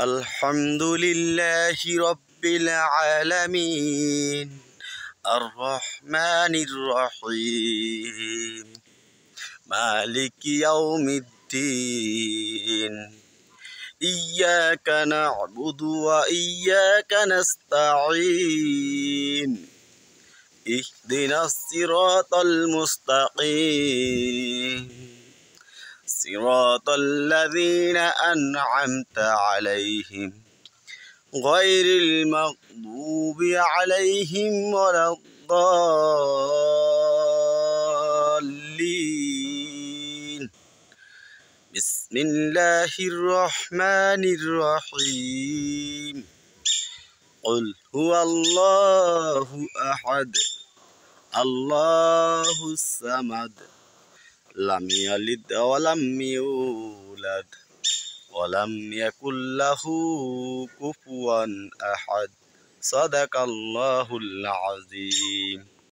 الحمد لله رب العالمين الرحمن الرحيم مالك يوم الدين إياك نعبد وإياك نستعين اهدنا الصراط المستقيم صراط الذين أنعمت عليهم غير المغضوب عليهم ولا الضالين. بسم الله الرحمن الرحيم. قل هو الله أحد الله الصمد لم يلد ولم يولد ولم يكن له كفوا أحد. صدق الله العظيم.